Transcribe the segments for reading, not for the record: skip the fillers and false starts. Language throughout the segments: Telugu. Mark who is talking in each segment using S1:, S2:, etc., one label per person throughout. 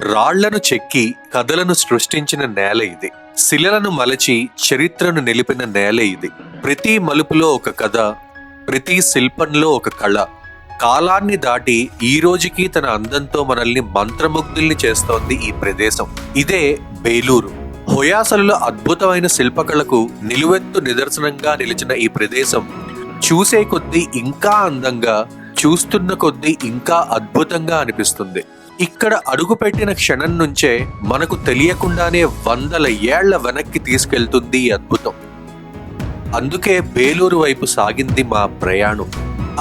S1: రాళ్లను చెక్కి కథలను సృష్టించిన నేల ఇది. శిలలను మలచి చరిత్రను నిలిపిన నేల ఇది. ప్రతి మలుపులో ఒక కథ, ప్రతి శిల్పంలో ఒక కళ. కాలాన్ని దాటి ఈ రోజుకి తన అందంతో మనల్ని మంత్రముగ్ధుల్ని చేస్తోంది ఈ ప్రదేశం. ఇదే బేలూరు. హొయాసలుల అద్భుతమైన శిల్పకళకు నిలువెత్తు నిదర్శనంగా నిలిచిన ఈ ప్రదేశం చూసే కొద్దీ ఇంకా అందంగా, చూస్తున్న కొద్దీ ఇంకా అద్భుతంగా అనిపిస్తుంది. ఇక్కడ అడుగుపెట్టిన క్షణం నుంచే మనకు తెలియకుండానే వందల ఏళ్ల వెనక్కి తీసుకెళ్తుంది ఈ అద్భుతం. అందుకే బేలూరు వైపు సాగింది మా ప్రయాణం.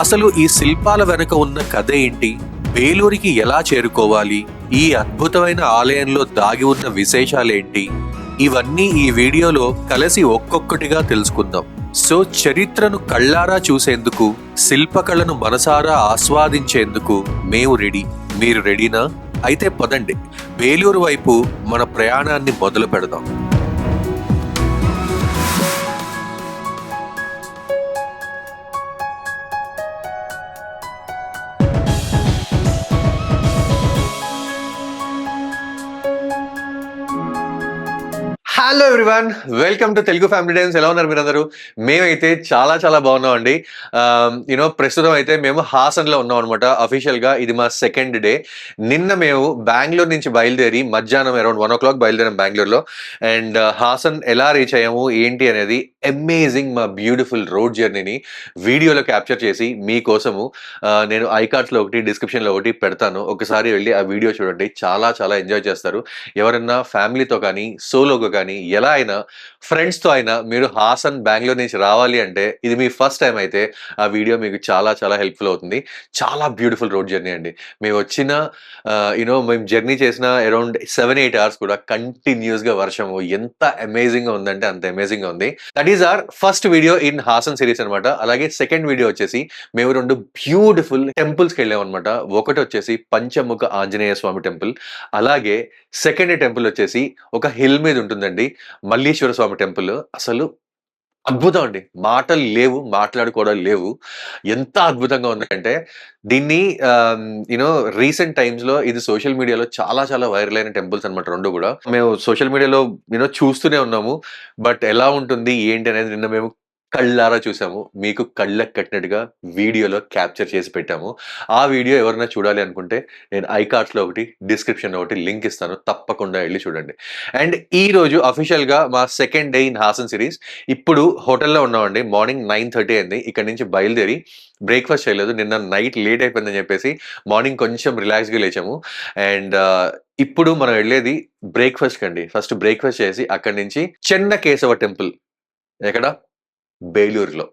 S1: అసలు ఈ శిల్పాల వెనక ఉన్న కథ ఏంటి, బేలూరికి ఎలా చేరుకోవాలి, ఈ అద్భుతమైన ఆలయంలో దాగి ఉన్న విశేషాలేంటి, ఇవన్నీ ఈ వీడియోలో కలిసి ఒక్కొక్కటిగా తెలుసుకుందాం. సో చరిత్రను కళ్ళారా చూసేందుకు, శిల్పకళను మనసారా ఆస్వాదించేందుకు మేము రెడీ. మీరు రెడీనా? అయితే పదండి, బేలూరు వైపు మన ప్రయాణాన్ని మొదలు పెడదాం. Hello everyone, welcome to Telugu family times. ఎలా ఉన్నారు మీరందరూ? మేమైతే చాలా చాలా బాగున్నాం అండి. ప్రస్తుతం అయితే మేము హాసన్లో ఉన్నాం అనమాట. అఫీషియల్ గా ఇది మా సెకండ్ డే. నిన్న మేము బెంగళూరు నుంచి బయలుదేరి మధ్యాహ్నం అరౌండ్ 1 o'clock బయలుదేరాం బెంగళూరులో. అండ్ హాసన్ ఎలా రీచ్ అయ్యాము ఏంటి అనేది అమేజింగ్ మా బ్యూటిఫుల్ రోడ్ జర్నీని వీడియోలో క్యాప్చర్ చేసి మీకోసము నేను ఐకార్డ్స్లో ఒకటి, డిస్క్రిప్షన్లో ఒకటి పెడతాను. ఒకసారి వెళ్ళి ఆ వీడియో చూడండి, చాలా చాలా ఎంజాయ్ చేస్తారు. ఎవరన్నా ఫ్యామిలీతో కానీ, సోలోగా కానీ, ఎలా అయినా ఫ్రెండ్స్తో అయినా మీరు హాసన్ బెంగళూరు నుంచి రావాలి అంటే, ఇది మీ ఫస్ట్ టైం అయితే ఆ వీడియో మీకు చాలా చాలా హెల్ప్ఫుల్ అవుతుంది. చాలా బ్యూటిఫుల్ రోడ్ జర్నీ అండి. మేము వచ్చిన మేము జర్నీ చేసిన అరౌండ్ 7-8 hours కూడా కంటిన్యూస్గా వర్షము ఎంత అమేజింగ్గా ఉందంటే అంత అమేజింగ్గా ఉంది. That is our first video in Haasan series అనమాట. అలాగే సెకండ్ వీడియో వచ్చేసి మేము 2 బ్యూటిఫుల్ టెంపుల్స్కి వెళ్ళాం అనమాట. ఒకటి వచ్చేసి పంచముఖ ఆంజనేయ స్వామి టెంపుల్, అలాగే సెకండ్ టెంపుల్ వచ్చేసి ఒక హిల్ మీద ఉంటుందండి, మల్లీశ్వర స్వామి టెంపుల్. అసలు అద్భుతం అండి, మాటలు లేవు, మాట్లాడుకోవడం లేవు. ఎంత అద్భుతంగా ఉందంటే దీన్ని రీసెంట్ టైమ్స్ లో ఇది సోషల్ మీడియాలో చాలా చాలా వైరల్ అయిన టెంపుల్స్ అనమాట 2 కూడా. మేము సోషల్ మీడియాలో చూస్తూనే ఉన్నాము. బట్ ఎలా ఉంటుంది ఏంటి అనేది నిన్న మేము కళ్ళారా చూసాము. మీకు కళ్ళకు కట్టినట్టుగా వీడియోలో క్యాప్చర్ చేసి పెట్టాము. ఆ వీడియో ఎవరైనా చూడాలి అనుకుంటే నేను ఐకార్డ్స్లో ఒకటి, డిస్క్రిప్షన్లో ఒకటి లింక్ ఇస్తాను, తప్పకుండా వెళ్ళి చూడండి. అండ్ ఈ రోజు అఫీషియల్గా మా second day in Haasan series. ఇప్పుడు హోటల్లో ఉన్నామండి. మార్నింగ్ 9:30 అయింది. ఇక్కడ నుంచి బయలుదేరి బ్రేక్ఫాస్ట్ చేయలేదు, నిన్న నైట్ లేట్ అయిపోయిందని చెప్పేసి మార్నింగ్ కొంచెం రిలాక్స్గా లేచాము. అండ్ ఇప్పుడు మనం వెళ్ళేది బ్రేక్ఫాస్ట్ కండి. ఫస్ట్ బ్రేక్ఫాస్ట్ చేసి అక్కడి నుంచి చెన్నకేశవ టెంపుల్, ఎక్కడ? బేలూరులో.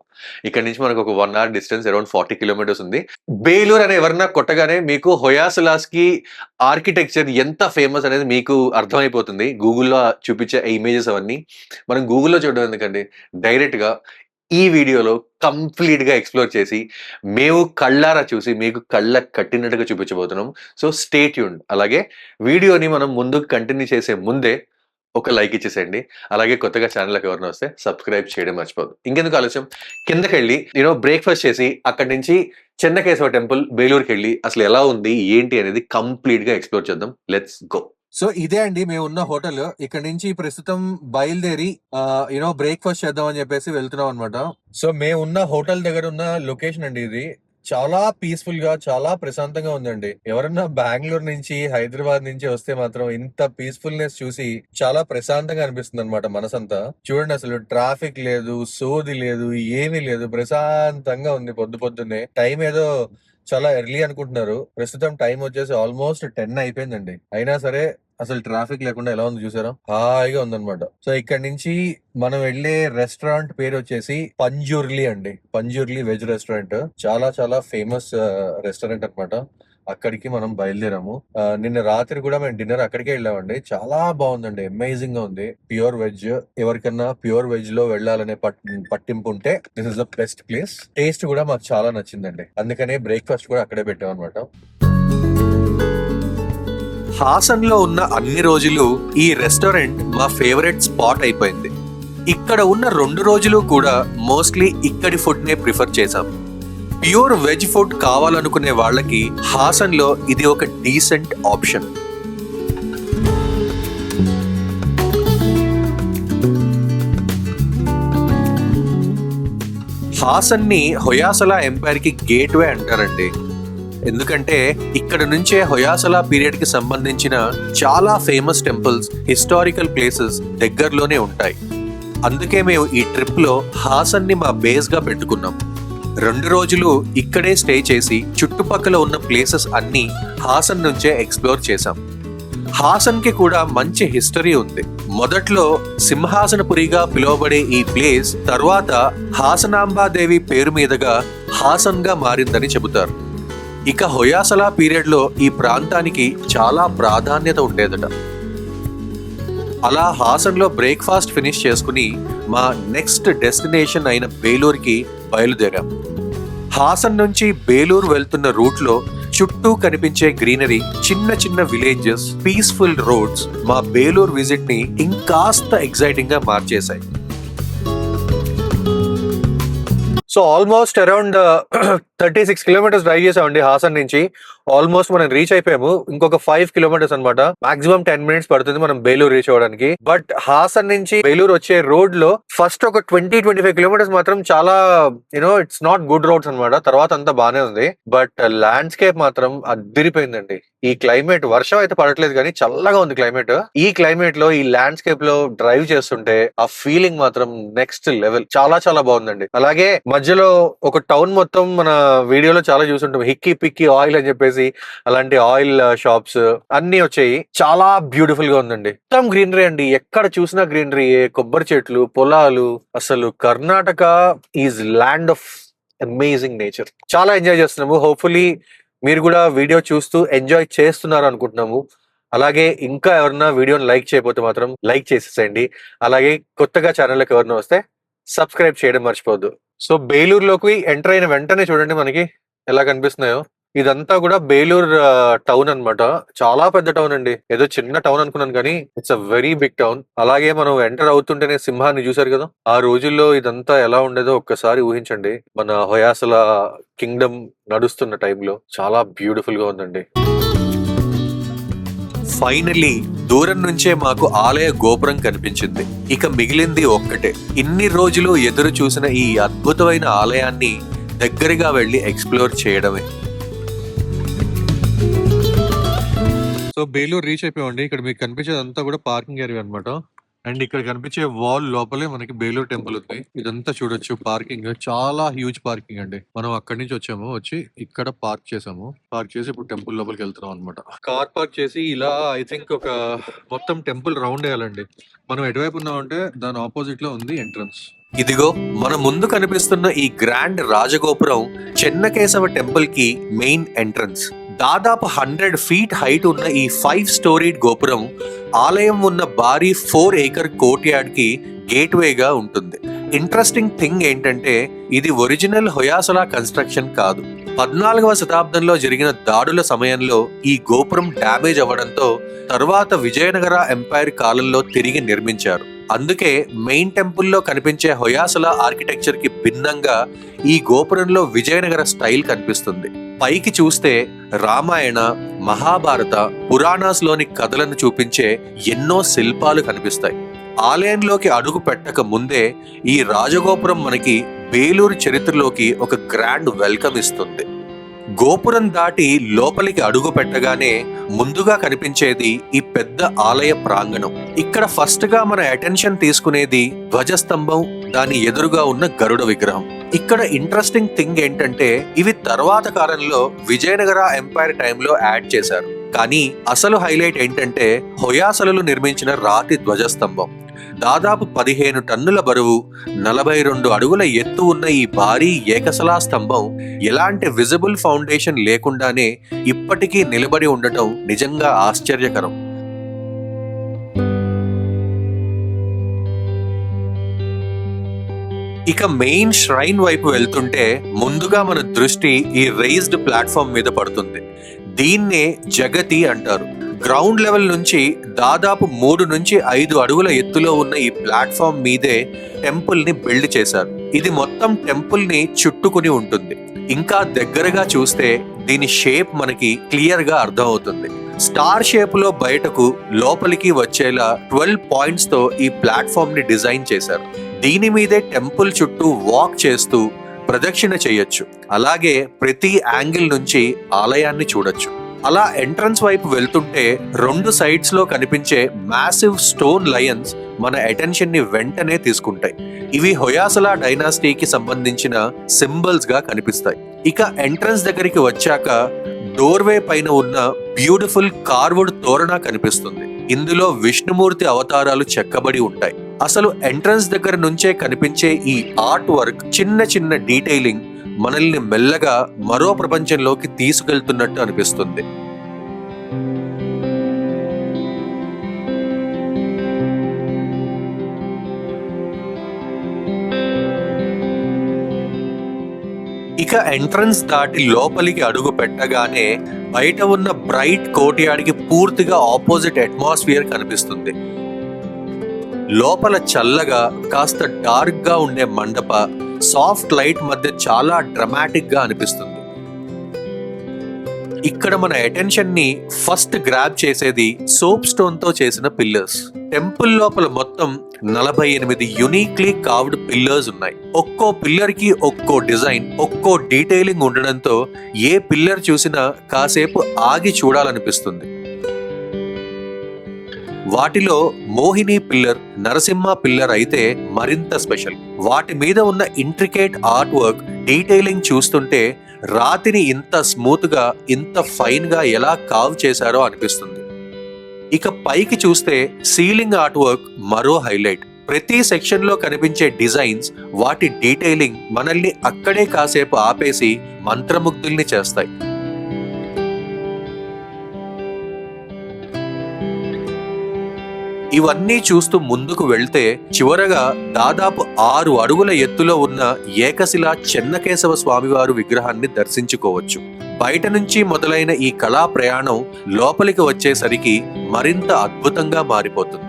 S1: ఇక్కడ నుంచి మనకు ఒక 1 hour డిస్టెన్స్, అరౌండ్ 40 kilometers ఉంది. బేలూరు అనే ఎవరన్నా కొట్టగానే మీకు హొయాసలాస్ కి ఆర్కిటెక్చర్ ఎంత ఫేమస్ అనేది మీకు అర్థమైపోతుంది. గూగుల్లో చూపించే ఇమేజెస్ అవన్నీ మనం గూగుల్లో చూడడం ఎందుకండి, డైరెక్ట్ గా ఈ వీడియోలో కంప్లీట్ గా ఎక్స్ప్లోర్ చేసి మేము కళ్ళారా చూసి మీకు కళ్ళ కట్టినట్టుగా చూపించబోతున్నాం. So stay tuned. అలాగే వీడియోని మనం ముందుకు కంటిన్యూ చేసే ముందే ఒక లైక్ ఇచ్చేసేయండి. అలాగే కొత్తగా ఛానల్కి ఎవరైనా వస్తే సబ్స్క్రైబ్ చేయడం మర్చిపోదు. ఇంకెందుకు ఆలస్యం, కిందకి వెళ్ళి బ్రేక్ఫాస్ట్ చేసి అక్కడి నుంచి చెన్నకేశవ టెంపుల్ బేలూరుకి వెళ్ళి అసలు ఎలా ఉంది ఏంటి అనేది కంప్లీట్ గా ఎక్స్ప్లోర్ చేద్దాం. Let's go. సో ఇదే అండి మేము ఉన్న హోటల్. ఇక్కడ నుంచి ప్రస్తుతం బయలుదేరి బ్రేక్ఫాస్ట్ చేద్దాం అని చెప్పేసి వెళ్తున్నాం అనమాట. సో మేము ఉన్న హోటల్ దగ్గర ఉన్న లొకేషన్ అండి ఇది. చాలా పీస్ఫుల్ గా, చాలా ప్రశాంతంగా ఉందండి. ఎవరన్నా బెంగళూరు నుంచి, హైదరాబాద్ నుంచి వస్తే మాత్రం ఇంత పీస్ఫుల్నెస్ చూసి చాలా ప్రశాంతంగా అనిపిస్తుంది అనమాట మనసంతా. చూడండి, అసలు ట్రాఫిక్ లేదు, సోది లేదు, ఏమీ లేదు, ప్రశాంతంగా ఉంది. పొద్దున్నే టైం ఏదో చాలా ఎర్లీ అనుకుంటున్నారు, ప్రస్తుతం టైం వచ్చేసి ఆల్మోస్ట్ 10 అయిపోయిందండి. అయినా సరే అసలు ట్రాఫిక్ లేకుండా ఎలా ఉంది చూసారా, హాయిగా ఉందన్నమాట. సో ఇక్కడ నుంచి మనం వెళ్ళే రెస్టారెంట్ పేరు వచ్చేసి పంజుర్లి అండి. పంజుర్లి వెజ్ రెస్టారెంట్, చాలా చాలా ఫేమస్ రెస్టారెంట్ అన్నమాట. అక్కడికి మనం బయలుదేరాము. నిన్న రాత్రి కూడా మేము డిన్నర్ అక్కడికే వెళ్ళామండి. చాలా బాగుందండి, అమేజింగ్ గా ఉంది. ప్యూర్ వెజ్, ఎవరికన్నా ప్యూర్ వెజ్ లో వెళ్ళాలనే పట్టింపు ఉంటే this is the best place. Taste కూడా మాకు చాలా నచ్చిందండి, అందుకనే బ్రేక్ఫాస్ట్ కూడా అక్కడే పెట్టాం అనమాట. హాసన్ లో ఉన్న అన్ని రోజులు ఈ రెస్టారెంట్ మా ఫేవరెట్ స్పాట్ అయిపోయింది. ఇక్కడ ఉన్న 2 రోజులు కూడా మోస్ట్లీ ఇక్కడి ఫుడ్ నే ప్రిఫర్ చేశాం. ప్యూర్ వెజ్ ఫుడ్ కావాలనుకునే వాళ్ళకి హాసన్ లో ఇది ఒక డీసెంట్ ఆప్షన్. హాసన్ ని హొయాసలా ఎంపైర్ కి గేట్వే అంటారండి. ఎందుకంటే ఇక్కడ నుంచే హొయాసలా పీరియడ్ కి సంబంధించిన చాలా ఫేమస్ టెంపుల్స్, హిస్టారికల్ ప్లేసెస్ దగ్గరలోనే ఉంటాయి. అందుకే మేము ఈ ట్రిప్ లో హాసన్ ని మా బేస్ గా పెట్టుకున్నాం. 2 రోజులు ఇక్కడే స్టే చేసి చుట్టుపక్కల ఉన్న ప్లేసెస్ అన్ని హాసన్ నుంచే ఎక్స్ప్లోర్ చేశాం. హాసన్ కి కూడా మంచి హిస్టరీ ఉంది. మొదట్లో సింహాసనపురిగా పిలువబడే ఈ ప్లేస్ తర్వాత హాసనాంబాదేవి పేరు మీదుగా హాసన్ గా మారిందని చెబుతారు. ఇక హొయాసలా పీరియడ్ లో ఈ ప్రాంతానికి చాలా ప్రాధాన్యత ఉండేదట. అలా హాసన్ లో బ్రేక్ఫాస్ట్ ఫినిష్ చేసుకుని మా నెక్స్ట్ డెస్టినేషన్ అయిన బేలూరుకి బయలుదేరాం. హాసన్ నుంచి బేలూరు వెళ్తున్న రూట్ లో చుట్టూ కనిపించే గ్రీనరీ, చిన్న చిన్న విలేజెస్, పీస్ఫుల్ రోడ్స్ మా బేలూరు విజిట్ ని ఇంకాస్త ఎక్సైటింగ్ గా మార్చేశాయి. So almost around 36 kilometres drive చేసామండి హాసన్ నుంచి. ఆల్మోస్ట్ మనం రీచ్ అయిపోయాము. ఇంకొక 5 కిలోమీటర్స్ అనమాట. మాక్సిమం 10 మినిట్స్ పడుతుంది మనం బేలూరు రీచ్ అవ్వడానికి. బట్ హాసన్ నుంచి బేలూరు వచ్చే రోడ్ లో ఫస్ట్ ఒక 20-25 కిలోమీటర్స్ మాత్రం చాలా ఇట్స్ నాట్ గుడ్ రోడ్స్ అనమాట. తర్వాత అంతా బానే ఉంది. బట్ ల్యాండ్స్కేప్ మాత్రం అద్దిరిపోయిందండి. ఈ క్లైమేట్, వర్షం అయితే పడట్లేదు కానీ చల్లగా ఉంది క్లైమేట్. ఈ క్లైమేట్ లో ఈ ల్యాండ్స్కేప్ లో డ్రైవ్ చేస్తుంటే ఆ ఫీలింగ్ మాత్రం నెక్స్ట్ లెవెల్. చాలా చాలా బాగుందండి. అలాగే మధ్యలో ఒక టౌన్ మొత్తం మన వీడియోలో చాలా చూసుంటాం, హిక్కీ పిక్కీ ఆయిల్ అని చెప్పేసి అలాంటి ఆయిల్ షాప్స్ అన్ని వచ్చాయి. చాలా బ్యూటిఫుల్ గా ఉందండి. మొత్తం గ్రీనరీ అండి, ఎక్కడ చూసినా గ్రీనరీ, కొబ్బరి చెట్లు, పొలాలు. అసలు Karnataka is land of amazing nature. చాలా ఎంజాయ్ చేస్తున్నాము. హోప్ఫుల్లీ మీరు కూడా వీడియో చూస్తూ ఎంజాయ్ చేస్తున్నారు అనుకుంటున్నాము. అలాగే ఇంకా ఎవరన్నా వీడియోని లైక్ చేయకపోతే మాత్రం లైక్ చేసేసేయండి. అలాగే కొత్తగా ఛానల్లోకి ఎవరన్నా వస్తే సబ్స్క్రైబ్ చేయడం మర్చిపోవద్దు. సో బేలూరులోకి ఎంటర్ అయిన వెంటనే చూడండి మనకి ఎలా కనిపిస్తున్నాయో. ఇదంతా కూడా బేలూరు టౌన్ అన్నమాట. చాలా పెద్ద టౌన్ అండి. ఏదో చిన్న టౌన్ అనుకున్నాను కానీ it's a very big town. అలాగే మనం ఎంటర్ అవుతుంటేనే సింహాన్ని చూసారు కదా, ఆ రోజుల్లో ఇదంతా ఎలా ఉండేదో ఒక్కసారి ఊహించండి. మన హొయాసల కింగ్డమ్ నడుస్తున్న టైంలో చాలా బ్యూటిఫుల్ గా ఉందండి. ఫైనల్లీ దూరం నుంచే మాకు ఆలయ గోపురం కనిపించింది. ఇక మిగిలింది ఒక్కటే, ఇన్ని రోజులు ఎదురు చూసిన ఈ అద్భుతమైన ఆలయాన్ని దగ్గరగా వెళ్లి ఎక్స్ప్లోర్ చేయడమే. సో బేలూరు రీచ్ అయిపోయామండి. ఇక్కడ మీకు కనిపించేది అంతా కూడా పార్కింగ్ ఏరియా అనమాట. అండ్ ఇక్కడ కనిపించే వాల్ లోపలే మనకి బేలూరు టెంపుల్ ఉంది. ఇదంతా చూడొచ్చు పార్కింగ్, చాలా హ్యూజ్ పార్కింగ్ అండి. మనం అక్కడి నుంచి వచ్చి ఇక్కడ పార్క్ చేసాము. పార్క్ చేసి ఇప్పుడు టెంపుల్ లోపలికి వెళ్తున్నాం అనమాట. కార్ పార్క్ చేసి ఇలా ఐ థింక్ ఒక మొత్తం టెంపుల్ రౌండ్ వేయాలండి. మనం ఎటువైపు ఉన్నామంటే దాని ఆపోజిట్ లో ఉంది ఎంట్రన్స్. ఇదిగో మన ముందు కనిపిస్తున్న ఈ గ్రాండ్ రాజగోపురం చెన్నకేశవ టెంపుల్ కి మెయిన్ ఎంట్రన్స్. దాదాపు 100 ఫీట్ హైట్ ఉన్న ఈ 5 స్టోరీడ్ గోపురం ఆలయం ఉన్న భారీ 4 ఏకర్ కోర్ట్ యార్డ్ కి గేట్వేగా ఉంటుంది. ఇంట్రెస్టింగ్ థింగ్ ఏంటంటే ఇది ఒరిజినల్ హొయాసలా కన్స్ట్రక్షన్ కాదు. 14వ శతాబ్దంలో జరిగిన దాడుల సమయంలో ఈ గోపురం డ్యామేజ్ అవ్వడంతో తర్వాత విజయనగర ఎంపైర్ కాలంలో తిరిగి నిర్మించారు. అందుకే మెయిన్ టెంపుల్లో కనిపించే హొయాసలా ఆర్కిటెక్చర్ కి భిన్నంగా ఈ గోపురంలో విజయనగర స్టైల్ కనిపిస్తుంది. పైకి చూస్తే రామాయణ, మహాభారత, పురాణాస్ లోని కథలను చూపించే ఎన్నో శిల్పాలు కనిపిస్తాయి. ఆలయంలోకి అడుగు పెట్టక ముందే ఈ రాజగోపురం మనకి బేలూరు చరిత్రలోకి ఒక గ్రాండ్ వెల్కమ్ ఇస్తుంది. గోపురం దాటి లోపలికి అడుగు పెట్టగానే ముందుగా కనిపించేది ఈ పెద్ద ఆలయ ప్రాంగణం. ఇక్కడ ఫస్ట్ గా మన అటెన్షన్ తీసుకునేది ధ్వజస్తంభం, దాని ఎదురుగా ఉన్న గరుడ విగ్రహం. ఇక్కడ ఇంట్రెస్టింగ్ థింగ్ ఏంటంటే ఇవి తర్వాత కాలంలో విజయనగర ఎంపైర్ టైంలో యాడ్ చేశారు. కానీ అసలు హైలైట్ ఏంటంటే హొయాసలలు నిర్మించిన రాతి ధ్వజస్తంభం. దాదాపు 15 టన్నుల బరువు, 42 అడుగుల ఎత్తు ఉన్న ఈ భారీ ఏకశిలా స్తంభం ఎలాంటి విజిబుల్ ఫౌండేషన్ లేకుండానే ఇప్పటికీ నిలబడి ఉండటం నిజంగా ఆశ్చర్యకరం. ఇక మెయిన్ ష్రైన్ వైపు వెళ్తుంటే ముందుగా మన దృష్టి ఈ రైజ్డ్ ప్లాట్ఫామ్ మీద పడుతుంది. దీన్నే జగతి అంటారు. గ్రౌండ్ లెవెల్ నుంచి దాదాపు 3 నుంచి 5 అడుగుల ఎత్తులో ఉన్న ఈ ప్లాట్ఫామ్ మీదే టెంపుల్ ని బిల్డ్ చేశారు. ఇది మొత్తం టెంపుల్ ని చుట్టుకుని ఉంటుంది. ఇంకా దగ్గరగా చూస్తే దీని షేప్ మనకి క్లియర్ గా అర్థమవుతుంది. స్టార్ షేప్ లో బయటకు లోపలికి వచ్చేలా 12 పాయింట్స్ తో ఈ ప్లాట్ఫామ్ ని డిజైన్ చేశారు. దీని మీదే టెంపుల్ చుట్టూ వాక్ చేస్తూ ప్రదక్షిణ చేయొచ్చు. అలాగే ప్రతి యాంగిల్ నుంచి ఆలయాన్ని చూడొచ్చు. అలా ఎంట్రన్స్ వైపు వెళ్తుంటే 2 సైడ్స్ లో కనిపించే మ్యాసివ్ స్టోన్ లయన్స్ మన అటెన్షన్ ని వెంటనే తీసుకుంటాయి. ఇవి హొయాసల డైనాసిటీకి సంబంధించిన సింబల్స్ గా కనిపిస్తాయి. ఇక ఎంట్రన్స్ దగ్గరికి వచ్చాక డోర్వే పైన ఉన్న బ్యూటిఫుల్ కార్వుడ్ తోరణ కనిపిస్తుంది. ఇందులో విష్ణుమూర్తి అవతారాలు చెక్కబడి ఉంటాయి. అసలు ఎంట్రన్స్ దగ్గర నుంచే కనిపించే ఈ ఆర్ట్ వర్క్, చిన్న చిన్న డీటెయిలింగ్ మనల్ని మెల్లగా మరో ప్రపంచంలోకి తీసుకెళ్తున్నట్టు అనిపిస్తుంది. ఇక ఎంట్రన్స్ దాటి లోపలికి అడుగు పెట్టగానే బయట ఉన్న బ్రైట్ కోర్ట్యార్డ్కి పూర్తిగా ఆపోజిట్ అట్మాస్ఫియర్ కనిపిస్తుంది. లోపల చల్లగా కాస్త డార్క్ గా ఉండే మండప సాఫ్ట్ లైట్ మధ్య చాలా డ్రమాటిక్ గా అనిపిస్తుంది. ఇక్కడ మన అటెన్షన్ ని ఫస్ట్ గ్రాబ్ చేసేది సోప్ స్టోన్ తో చేసిన పిల్లర్స్. టెంపుల్ లోపల మొత్తం 48 యూనిక్లీ కార్వ్డ్ పిల్లర్స్ ఉన్నాయి. ఒక్కో పిల్లర్ కి ఒక్కో డిజైన్, ఒక్కో డీటెయిలింగ్ ఉండడంతో ఏ పిల్లర్ చూసినా కాసేపు ఆగి చూడాలనిపిస్తుంది. వాటిలో మోహిని పిల్లర్, నరసింహ పిల్లర్ అయితే మరింత స్పెషల్. వాటి మీద ఉన్న ఇంట్రికేట్ ఆర్ట్ వర్క్, డీటెయిలింగ్ చూస్తుంటే రాతిని ఇంత స్మూత్ గా, ఇంత ఫైన్ గా ఎలా కార్వ్ చేశారో అనిపిస్తుంది. ఇక పైకి చూస్తే సీలింగ్ ఆర్ట్ వర్క్ మరో హైలైట్. ప్రతి సెక్షన్ లో కనిపించే డిజైన్స్, వాటి డీటెయిలింగ్ మనల్ని అక్కడే కాసేపు ఆపేసి మంత్రముగ్ధుల్ని చేస్తాయి. ఇవన్నీ చూస్తూ ముందుకు వెళ్తే చివరగా దాదాపు 6 అడుగుల ఎత్తులో ఉన్న ఏకశిలా చెన్నకేశవ స్వామివారు విగ్రహాన్ని దర్శించుకోవచ్చు. బయట నుంచి మొదలైన ఈ కళా ప్రయాణం లోపలికి వచ్చేసరికి మరింత అద్భుతంగా మారిపోతుంది.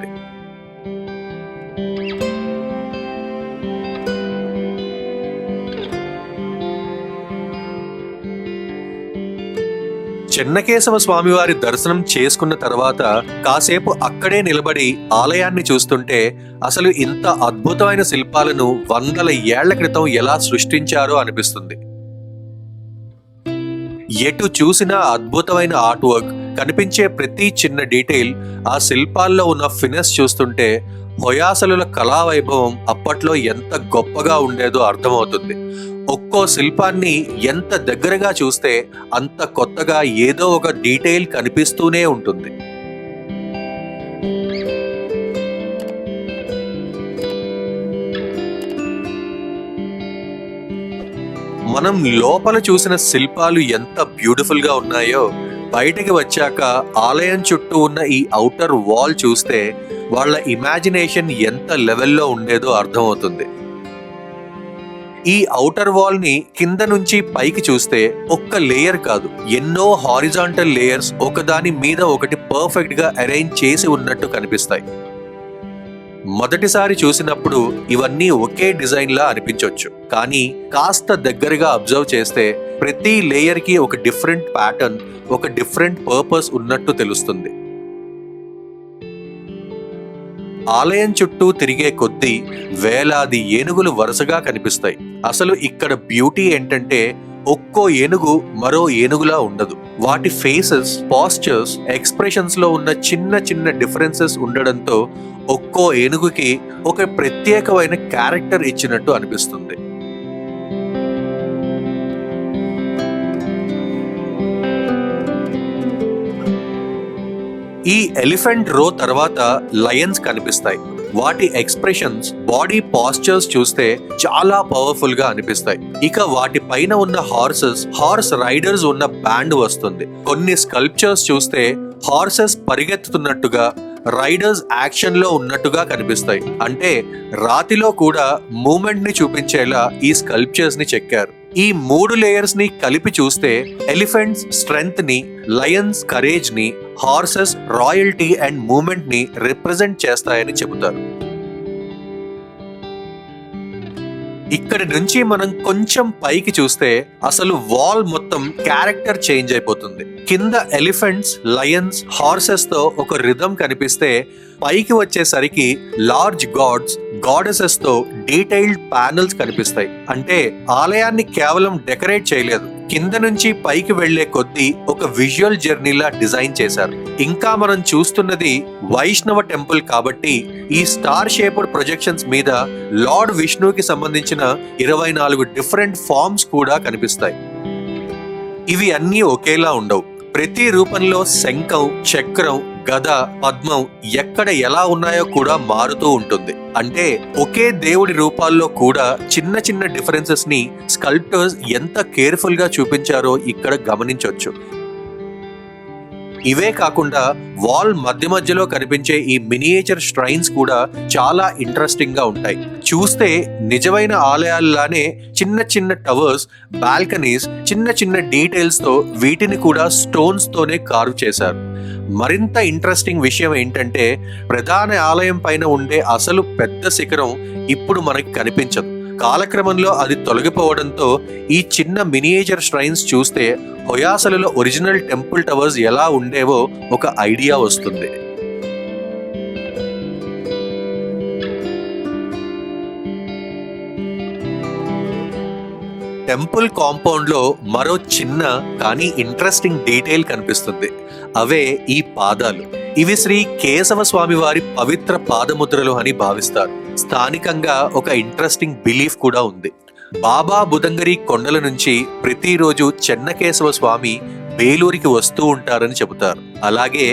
S1: చెన్నకేశవ స్వామివారి దర్శనం చేసుకున్న తర్వాత కాసేపు అక్కడే నిలబడి ఆలయాన్ని చూస్తుంటే అసలు ఇంత అద్భుతమైన శిల్పాలను 100 ఏళ్ల క్రితం ఎలా సృష్టించారో అనిపిస్తుంది. ఎటు చూసినా అద్భుతమైన ఆర్ట్ వర్క్, కనిపించే ప్రతి చిన్న డీటెయిల్, ఆ శిల్పాల్లో ఉన్న ఫినెస్ చూస్తుంటే హొయాసలుల కళా వైభవం అప్పట్లో ఎంత గొప్పగా ఉండేదో అర్థమవుతుంది. ఒక్కో శిల్పాన్ని ఎంత దగ్గరగా చూస్తే అంత కొత్తగా ఏదో ఒక డీటెయిల్ కనిపిస్తూనే ఉంటుంది. మనం లోపల చూసిన శిల్పాలు ఎంత బ్యూటిఫుల్ గా ఉన్నాయో, బయటికి వచ్చాక ఆలయం చుట్టూ ఉన్న ఈ ఔటర్ వాల్ చూస్తే వాళ్ళ ఇమాజినేషన్ ఎంత లెవెల్లో ఉండేదో అర్థమవుతుంది. ఈ ఔటర్ వాల్ ని కింద నుంచి పైకి చూస్తే ఒక్క లేయర్ కాదు, ఎన్నో హారిజాంటల్ లేయర్స్ ఒకదాని మీద ఒకటి పర్ఫెక్ట్ గా అరేంజ్ చేసి ఉన్నట్టు కనిపిస్తాయి. మొదటిసారి చూసినప్పుడు ఇవన్నీ ఒకే డిజైన్ లా అనిపించవచ్చు, కానీ కాస్త దగ్గరగా అబ్జర్వ్ చేస్తే ప్రతి లేయర్ కి ఒక డిఫరెంట్ ప్యాటర్న్, ఒక డిఫరెంట్ పర్పస్ ఉన్నట్టు తెలుస్తుంది. ఆలయం చుట్టూ తిరిగే కొద్దీ వేలాది ఏనుగులు వరుసగా కనిపిస్తాయి. అసలు ఇక్కడ బ్యూటీ ఏంటంటే ఒక్కో ఏనుగు మరో ఏనుగులా ఉండదు. వాటి ఫేసెస్, పాస్చర్స్, ఎక్స్ప్రెషన్స్ లో ఉన్న చిన్న చిన్న డిఫరెన్సెస్ ఉండడంతో ఒక్కో ఏనుగుకి ఒక ప్రత్యేకమైన క్యారెక్టర్ ఇచ్చినట్టు అనిపిస్తుంది. ఈ ఎలిఫెంట్ రో తర్వాత లయన్స్ కనిపిస్తాయి. వాటి ఎక్స్ప్రెషన్స్, బాడీ పాస్చర్స్ చూస్తే చాలా పవర్ఫుల్ గా అనిపిస్తాయి. ఇక వాటి పైన ఉన్న హార్స్ రైడర్స్ ఉన్న బ్యాండ్ వస్తుంది. కొన్ని స్కల్ప్చర్స్ చూస్తే హార్సెస్ పరిగెత్తుతున్నట్టుగా, రైడర్స్ యాక్షన్ లో ఉన్నట్టుగా కనిపిస్తాయి. అంటే రాతిలో కూడా మూమెంట్ ని చూపించేలా ఈ స్కల్ప్చర్స్ ని చెక్కారు. ఈ 3 లేయర్స్ ని కలిపి చూస్తే ఎలిఫెంట్స్ స్ట్రెంగ్త్ ని, లయన్స్ కరేజ్ ని, హార్సెస్ రాయల్టీ అండ్ మూమెంట్ ని రిప్రజెంట్ చేస్తాయని చెబుతారు. ఇక్కడి నుంచి మనం కొంచెం పైకి చూస్తే అసలు వాల్ మొత్తం క్యారెక్టర్ చేంజ్ అయిపోతుంది. కింద ఎలిఫెంట్స్, లయన్స్, హార్సెస్ తో ఒక రిథం కనిపిస్తే పైకి వచ్చేసరికి లార్జ్ గాడ్స్, గాడెసెస్ తో డీటెయిల్డ్ ప్యానెల్స్ కనిపిస్తాయి. అంటే ఆలయాన్ని కేవలం డెకరేట్ చేయలేదు, కింద నుంచి పైకి వెళ్లే కొద్దీ ఒక విజువల్ జర్నీలా డిజైన్ చేశారు. ఇంకా మనం చూస్తున్నది వైష్ణవ టెంపుల్ కాబట్టి ఈ స్టార్ షేప్డ్ ప్రొజెక్షన్స్ మీద లార్డ్ విష్ణుకి సంబంధించిన 24 డిఫరెంట్ ఫార్మ్స్ కూడా కనిపిస్తాయి. ఇవి అన్నీ ఒకేలా ఉండవు. ప్రతి రూపంలో శంఖం, చక్రం, గద, పద్మం ఎక్కడ ఎలా ఉన్నాయో కూడా మారుతూ ఉంటుంది. అంటే ఒకే దేవుడి రూపాల్లో కూడా చిన్న చిన్న డిఫరెన్సెస్ ని స్కల్ప్టర్స్ ఎంత కేర్ఫుల్ గా చూపించారో ఇక్కడ గమనించవచ్చు. ఇవే కాకుండా వాల్ మధ్య మధ్యలో కనిపించే ఈ మినియేచర్ స్ట్రైన్స్ కూడా చాలా ఇంట్రెస్టింగ్ గా ఉంటాయి. చూస్తే నిజమైన ఆలయాల్లానే చిన్న చిన్న టవర్స్, బాల్కనీస్, చిన్న చిన్న డీటెయిల్స్ తో వీటిని కూడా స్టోన్స్ తోనే కార్వ్ చేశారు. మరింత ఇంట్రెస్టింగ్ విషయం ఏంటంటే ప్రధాన ఆలయం పైన ఉండే అసలు పెద్ద శిఖరం ఇప్పుడు మనకి కనిపించదు. కాలక్రమంలో అది తొలగిపోవడంతో ఈ చిన్న మినియేచర్ స్ట్రైన్స్ చూస్తే హొయాసలలో ఒరిజినల్ టెంపుల్ టవర్స్ ఎలా ఉండేవో ఒక ఐడియా వస్తుంది. టెంపుల్ కాంపౌండ్ లో మరో చిన్న కానీ ఇంట్రెస్టింగ్ డీటెయిల్ కనిపిస్తుంది. అవే ఈ పాదాలు. ఇవి శ్రీ కేశవ స్వామి వారి పవిత్ర పాదముద్రలు అని భావిస్తారు. స్థానికంగా ఒక ఇంట్రెస్టింగ్ బిలీఫ్ కూడా ఉంది. బాబా బుదంగరి కొండల నుంచి ప్రతిరోజు చెన్నకేశవ స్వామి బేలూరికి వస్తూ ఉంటారని చెబుతారు. అలాగే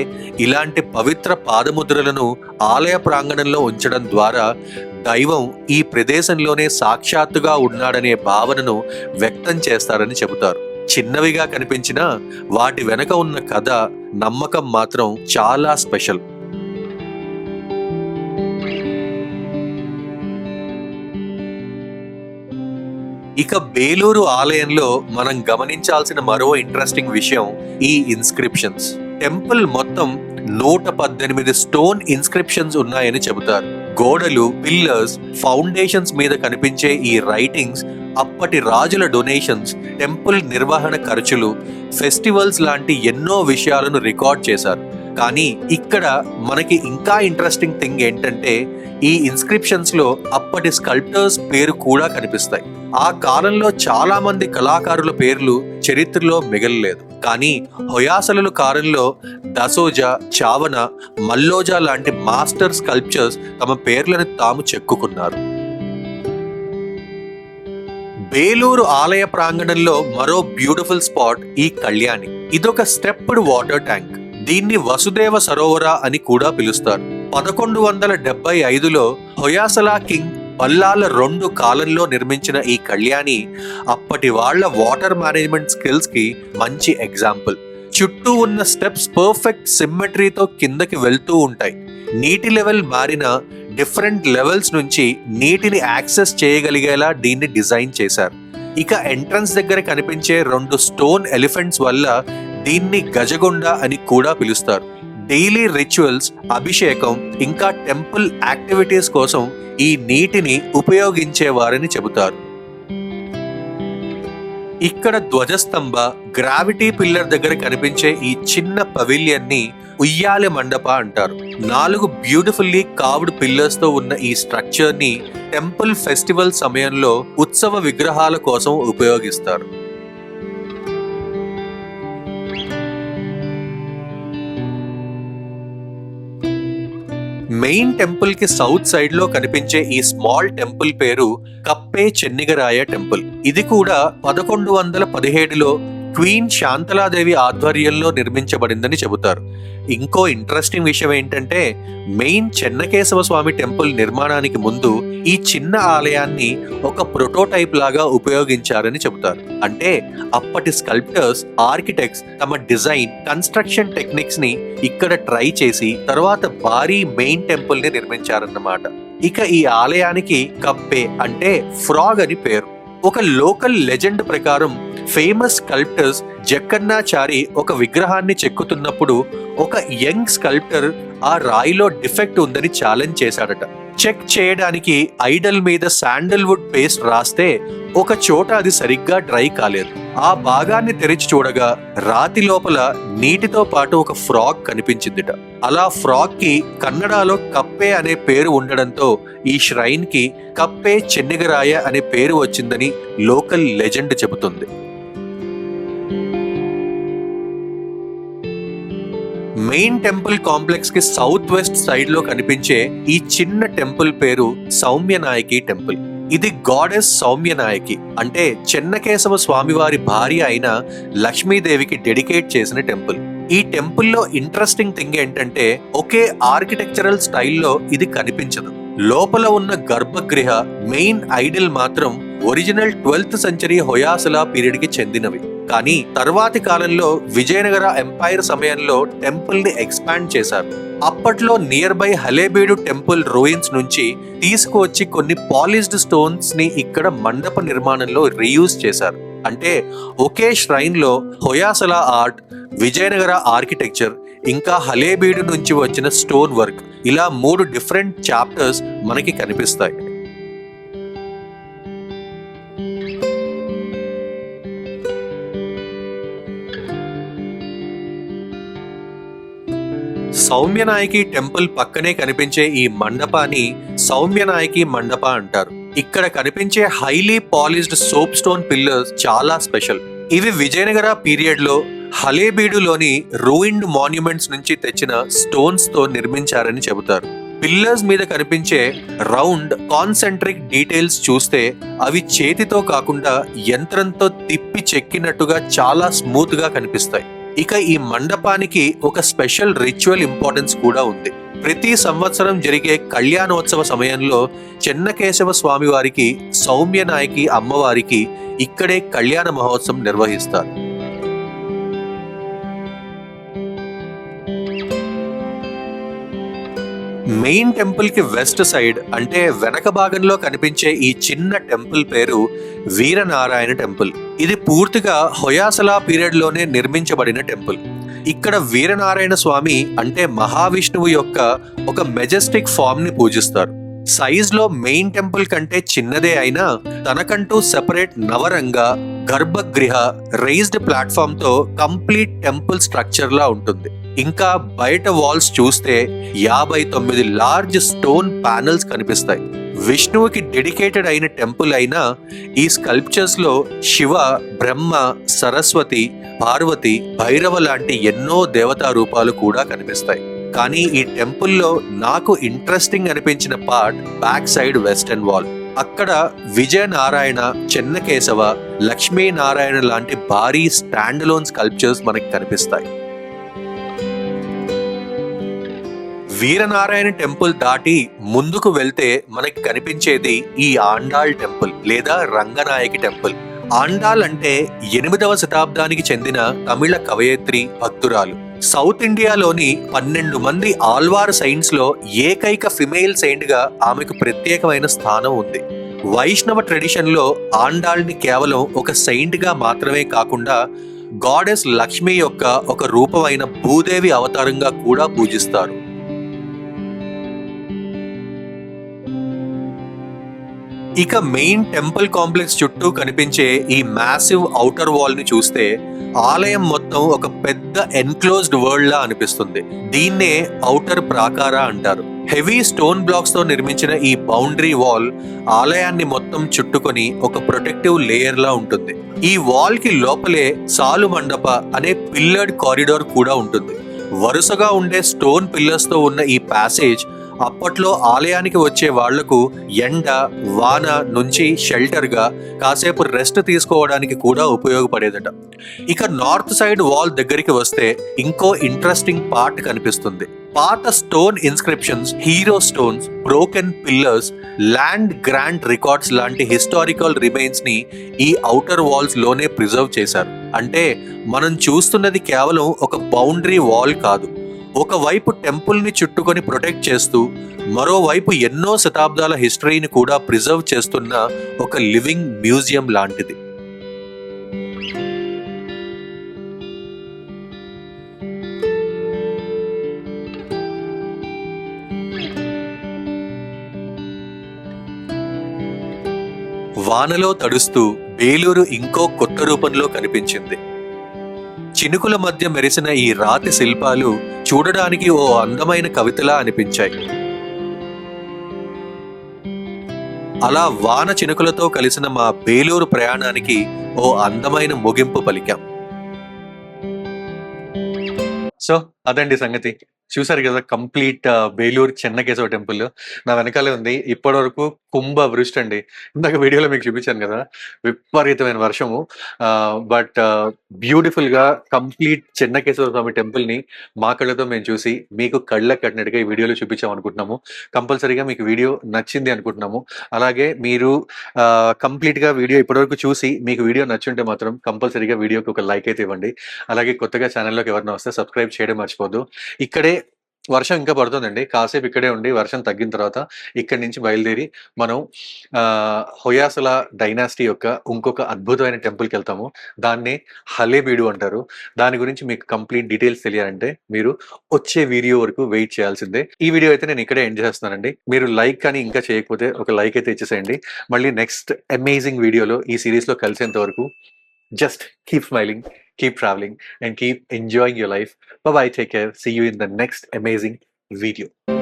S1: ఇలాంటి పవిత్ర పాదముద్రలను ఆలయ ప్రాంగణంలో ఉంచడం ద్వారా దైవం ఈ ప్రదేశంలోనే సాక్షాత్తుగా ఉన్నాడనే భావనను వ్యక్తం చేస్తారని చెబుతారు. చిన్నవిగా కనిపించినా వాటి వెనక ఉన్న కథ, నమ్మకం మాత్రం చాలా స్పెషల్. ఇక బేలూరు ఆలయంలో మనం గమనించాల్సిన మరో ఇంట్రెస్టింగ్ విషయం ఈ ఇన్స్క్రిప్షన్స్. టెంపుల్ మొత్తం 118 స్టోన్ ఇన్స్క్రిప్షన్స్ ఉన్నాయని చెబుతారు. గోడలు, పిల్లర్స్, ఫౌండేషన్స్ మీద కనిపించే ఈ రైటింగ్స్ అప్పటి రాజుల డొనేషన్స్, టెంపుల్ నిర్వహణ ఖర్చులు, ఫెస్టివల్స్ లాంటి ఎన్నో విషయాలను రికార్డ్ చేశారు. కానీ ఇక్కడ మనకి ఇంకా ఇంట్రెస్టింగ్ థింగ్ ఏంటంటే ఈ ఇన్స్క్రిప్షన్స్ లో అప్పటి స్కల్ప్టర్స్ పేరు కూడా కనిపిస్తాయి. ఆ కాలంలో చాలా మంది కళాకారుల పేర్లు చరిత్రలో మిగలలేదు. కానీ హొయాసలల కాలంలో దసోజా, చావన, మల్లోజా లాంటి మాస్టర్ స్కల్ప్చర్స్ తమ పేర్లను తాము చెక్కుకున్నారు. బేలూరు ఆలయ ప్రాంగణంలో మరో బ్యూటిఫుల్ స్పాట్ ఈ కళ్యాణి. ఇదొక స్టెప్డ్ వాటర్ ట్యాంక్. దీన్ని వసుదేవ సరోవరా అని కూడా పిలుస్తారు. 1175లో హొయాసలా కింగ్ బల్లాల 2 కాలంలో నిర్మించిన ఈ కళ్యాణి అప్పటి వాళ్ల వాటర్ మేనేజ్మెంట్ స్కిల్స్ కి మంచి ఎగ్జాంపుల్. చుట్టూ ఉన్న స్టెప్స్ పర్ఫెక్ట్ సిమ్మెట్రీతో కిందకి వెళ్తూ ఉంటాయి. నీటి లెవెల్ మారిన డిఫరెంట్ లెవెల్స్ నుంచి నీటిని యాక్సెస్ చేయగలిగేలా దీన్ని డిజైన్ చేశారు. ఇక ఎంట్రన్స్ దగ్గర కనిపించే 2 స్టోన్ ఎలిఫెంట్స్ వల్ల దీన్ని గజగొండ అని కూడా పిలుస్తారు. డైలీ రిచువల్స్, అభిషేకం ఇంకా టెంపుల్ యాక్టివిటీస్ కోసం ఈ నీటిని ఉపయోగించేవారని చెబుతారు. ఇక్కడ ధ్వజస్తంభ, గ్రావిటీ పిల్లర్ దగ్గర కనిపించే ఈ చిన్న పవిలియన్ ని ఉయ్యాలె మండప అంటారు. 4 బ్యూటిఫుల్లీ కార్వ్డ్ పిల్లర్స్ తో ఉన్న ఈ స్ట్రక్చర్ ని టెంపుల్ ఫెస్టివల్ సమయంలో ఉత్సవ విగ్రహాల కోసం ఉపయోగిస్తారు. మెయిన్ టెంపుల్ కి సౌత్ సైడ్ లో కనిపించే ఈ స్మాల్ టెంపుల్ పేరు కప్పే చెన్నిగరాయ టెంపుల్. ఇది కూడా 1117లో క్వీన్ శాంతలాదేవి ఆధ్వర్యంలో నిర్మించబడిందని చెబుతారు. ఇంకో ఇంట్రెస్టింగ్ విషయం ఏంటంటే మెయిన్ చెన్నకేశవ స్వామి టెంపుల్ నిర్మాణానికి ముందు ఈ చిన్న ఆలయాన్ని ఒక ప్రోటోటైప్ లాగా ఉపయోగించారని చెబుతారు. అంటే అప్పటి స్కల్ప్టర్స్, ఆర్కిటెక్ట్స్ తమ డిజైన్, కన్స్ట్రక్షన్ టెక్నిక్స్ ని ఇక్కడ ట్రై చేసి తర్వాత భారీ మెయిన్ టెంపుల్ ని నిర్మించారన్నమాట. ఇక ఈ ఆలయానికి కప్పే అంటే ఫ్రాగ్ అని పేరు. ఒక లోకల్ లెజెండ్ ప్రకారం ఫేమస్ స్కల్ప్టర్స్ జక్కన్నాచారి ఒక విగ్రహాన్ని చెక్కుతున్నప్పుడు ఒక యంగ్ స్కల్ప్టర్ ఆ రాయిలో డిఫెక్ట్ ఉందని ఛాలెంజ్ చేశాడట. చెక్ చేయడానికి ఐడల్ మీద శాండల్వుడ్ పేస్ట్ రాస్తే ఒక చోట అది సరిగ్గా డ్రై కాలేదు. ఆ భాగాన్ని తెరిచి చూడగా రాతి లోపల నీటితో పాటు ఒక ఫ్రాగ్ కనిపించిందిట. అలా ఫ్రాగ్ కి కన్నడలో కప్పే అనే పేరు ఉండడంతో ఈ ష్రైన్ కి కప్పే చెన్నిగరాయ అనే పేరు వచ్చిందని లోకల్ లెజెండ్ చెబుతుంది. మెయిన్ టెంపుల్ కాంప్లెక్స్ కి సౌత్ వెస్ట్ సైడ్ లో కనిపించే ఈ చిన్న టెంపుల్ పేరు సౌమ్యనాయకి టెంపుల్. ఇది గాడెస్ సౌమ్యనాయకి అంటే చెన్నకేశవ స్వామివారి భార్య అయిన లక్ష్మీదేవికి డెడికేట్ చేసిన టెంపుల్. ఈ టెంపుల్లో ఇంట్రెస్టింగ్ థింగ్ ఏంటంటే ఒకే ఆర్కిటెక్చరల్ స్టైల్లో ఇది కనిపించదు. లోపల ఉన్న గర్భగృహ మెయిన్ ఐడల్ మాత్రం ఒరిజినల్ 12th సెంచరీ హొయాసల పీరియడ్ కి చెందినవి. కానీ తర్వాతి కాలంలో విజయనగర ఎంపైర్ సమయంలో టెంపుల్ ని ఎక్స్పాండ్ చేశారు. అప్పట్లో near by Halebidu temple ruins నుంచి తీసుకువచ్చి కొన్ని పాలిష్డ్ స్టోన్స్ ని ఇక్కడ మండప నిర్మాణంలో రీయూజ్ చేశారు. అంటే ఒకే ష్రైన్ లో హొయాసల ఆర్ట్, విజయనగర ఆర్కిటెక్చర్, ఇంకా హలేబీడు నుంచి వచ్చిన స్టోన్ వర్క్, ఇలా 3 డిఫరెంట్ చాప్టర్స్ మనకి కనిపిస్తాయి. సౌమ్యనాయకి టెంపుల్ పక్కనే కనిపించే ఈ మండపాన్ని సౌమ్యనాయకి మండప అంటారు. ఇక్కడ కనిపించే highly polished soap stone pillars చాలా స్పెషల్. ఇవి విజయనగర పీరియడ్ లో హలేబీడులోని రూయిన్డ్ మాన్యుమెంట్స్ నుంచి తెచ్చిన స్టోన్స్ తో నిర్మించారని చెబుతారు. పిల్లర్స్ మీద కనిపించే రౌండ్ కాన్సెంట్రిక్ డీటెయిల్స్ చూస్తే అవి చేతితో కాకుండా యంత్రంతో తిప్పి చెక్కినట్టుగా చాలా స్మూత్ గా కనిపిస్తాయి. ఇక ఈ మండపానికి ఒక స్పెషల్ రిచువల్ ఇంపార్టెన్స్ కూడా ఉంది. ప్రతి సంవత్సరం జరిగే కళ్యాణోత్సవ సమయంలో చెన్నకేశవ స్వామి వారికి, సౌమ్యనాయకి అమ్మవారికి ఇక్కడే కళ్యాణ మహోత్సవం నిర్వహిస్తారు. మెయిన్ టెంపుల్ కి వెస్ట్ సైడ్ అంటే వెనక భాగంలో కనిపించే ఈ చిన్న టెంపుల్ పేరు వీరనారాయణ టెంపుల్. ఇది పూర్తిగా హొయాసల పీరియడ్ లోనే నిర్మించబడిన టెంపుల్. ఇక్కడ వీరనారాయణ స్వామి అంటే మహావిష్ణువు యొక్క ఒక మెజెస్టిక్ ఫామ్ ని పూజిస్తారు. సైజ్ లో మెయిన్ టెంపుల్ కంటే చిన్నదే అయినా తనకంటూ సెపరేట్ నవరంగ, గర్భగృహ, రైజ్డ్ ప్లాట్ఫామ్ తో కంప్లీట్ టెంపుల్ స్ట్రక్చర్ లా ఉంటుంది. ఇంకా బయట వాల్స్ చూస్తే 59 లార్జ్ స్టోన్ ప్యానెల్స్ కనిపిస్తాయి. విష్ణువుకి డెడికేటెడ్ అయిన టెంపుల్ అయిన ఈ స్కల్ప్చర్స్ లో శివ, బ్రహ్మ, సరస్వతి, పార్వతి, భైరవ లాంటి ఎన్నో దేవతా రూపాలు కూడా కనిపిస్తాయి. కానీ ఈ టెంపుల్లో నాకు ఇంట్రెస్టింగ్ అనిపించిన part back side western wall. అక్కడ విజయనారాయణ, చెన్నకేశవ, లక్ష్మీనారాయణ లాంటి భారీ స్టాండ్ అలోన్ స్కల్ప్చర్స్ మనకి కనిపిస్తాయి. వీరనారాయణ టెంపుల్ దాటి ముందుకు వెళ్తే మనకి కనిపించేది ఈ ఆండాళ్ టెంపుల్ లేదా రంగనాయకి టెంపుల్. ఆండాళ్ అంటే 8వ శతాబ్దానికి చెందిన తమిళ కవయిత్రి, భక్తురాలు. సౌత్ ఇండియాలోని 12 మంది ఆల్వార్ సెయింట్స్ లో ఏకైక ఫిమేల్ సెయింట్ గా ఆమెకు ప్రత్యేకమైన స్థానం ఉంది. వైష్ణవ ట్రెడిషన్ లో ఆండాళ్ ని కేవలం ఒక సెయింట్ గా మాత్రమే కాకుండా గాడెస్ లక్ష్మి యొక్క ఒక రూపమైన భూదేవి అవతారంగా కూడా పూజిస్తారు. ఇక మెయిన్ టెంపుల్ కాంప్లెక్స్ చుట్టూ కనిపించే ఈ మ్యాసివ్ ఔటర్ వాల్ ని చూస్తే ఆలయం మొత్తం ఒక పెద్ద ఎన్క్లోజ్డ్ వరల్డ్ లా అనిపిస్తుంది. దీన్నే ఔటర్ ప్రాకార అంటారు. హెవీ స్టోన్ బ్లాక్స్ తో నిర్మించిన ఈ బౌండరీ వాల్ ఆలయాన్ని మొత్తం చుట్టుకొని ఒక ప్రొటెక్టివ్ లేయర్ లా ఉంటుంది. ఈ వాల్ కి లోపలే సాలు మండప అనే పిల్లర్డ్ కారిడార్ కూడా ఉంటుంది. వరుసగా ఉండే స్టోన్ పిల్లర్స్ తో ఉన్న ఈ ప్యాసేజ్ అప్పట్లో ఆలయానికి వచ్చే వాళ్లకు ఎండ, వాన నుంచి షెల్టర్ గా కాసేపు రెస్ట్ తీసుకోవడానికి కూడా ఉపయోగపడేదట. ఇక నార్త్ సైడ్ వాల్ దగ్గరికి వస్తే ఇంకో ఇంట్రెస్టింగ్ పార్ట్ కనిపిస్తుంది. పాత stone inscriptions, hero stones, broken pillars, land grant records లాంటి హిస్టారికల్ రిమైన్స్ ని ఈ ఔటర్ వాల్స్ లోనే ప్రిజర్వ్ చేశారు. అంటే మనం చూస్తున్నది కేవలం ఒక బౌండరీ వాల్ కాదు, ఒకవైపు టెంపుల్ ని చుట్టుకొని ప్రొటెక్ట్ చేస్తూ మరోవైపు ఎన్నో శతాబ్దాల హిస్టరీని కూడా ప్రిజర్వ్ చేస్తున్న ఒక లివింగ్ మ్యూజియం లాంటిది. వానలో తడుస్తూ బేలూరు ఇంకో కొత్త రూపంలో కనిపించింది. చినుకుల మధ్య మెరిసిన ఈ రాతి శిల్పాలు చూడడానికి ఓ అందమైన కవితలా అనిపించాయి. అలా వాన చినుకులతో కలిసిన మా బేలూరు ప్రయాణానికి ఓ అందమైన ముగింపు పలికాం. సో అదండి సంగతి. చూసారు కదా కంప్లీట్ బేలూరు చెన్నకేశవ టెంపుల్. నా వెనకాలే ఉంది. ఇప్పటి వరకు కుంభ వృష్టి అండి. ఇందాక వీడియోలో మీకు చూపించాను కదా, విపరీతమైన వర్షము. బట్ బ్యూటిఫుల్గా కంప్లీట్ చెన్నకేశవ స్వామి టెంపుల్ని మా కళ్ళతో మేము చూసి మీకు కళ్ళకు కట్టినట్టుగా ఈ వీడియోలో చూపించాం అనుకుంటున్నాము. కంపల్సరీగా మీకు వీడియో నచ్చింది అనుకుంటున్నాము. అలాగే మీరు కంప్లీట్గా వీడియో ఇప్పటివరకు చూసి మీకు వీడియో నచ్చుంటే మాత్రం కంపల్సరీగా వీడియోకి ఒక లైక్ అయితే ఇవ్వండి. అలాగే కొత్తగా ఛానల్లోకి ఎవరైనా వస్తే సబ్స్క్రైబ్ చేయడం మర్చిపోద్దు. ఇక్కడే వర్షం ఇంకా పడుతుందండి. కాసేపు ఇక్కడే ఉండి వర్షం తగ్గిన తర్వాత ఇక్కడి నుంచి బయలుదేరి మనం హొయాసల డైనాసిటీ యొక్క ఇంకొక అద్భుతమైన టెంపుల్కి వెళ్తాము. దాన్ని హలేబీడు అంటారు. దాని గురించి మీకు కంప్లీట్ డీటెయిల్స్ తెలియాలంటే మీరు వచ్చే వీడియో వరకు వెయిట్ చేయాల్సిందే. ఈ వీడియో అయితే నేను ఇక్కడే ఎండ్ చేస్తున్నానండి. మీరు లైక్ కానీ ఇంకా చేయకపోతే ఒక లైక్ అయితే ఇచ్చేసేయండి. మళ్ళీ నెక్స్ట్ అమేజింగ్ వీడియోలో ఈ సిరీస్లో కలిసేంత వరకు just keep smiling, keep traveling, and keep enjoying your life. Bye bye, take care. See you in the next amazing video.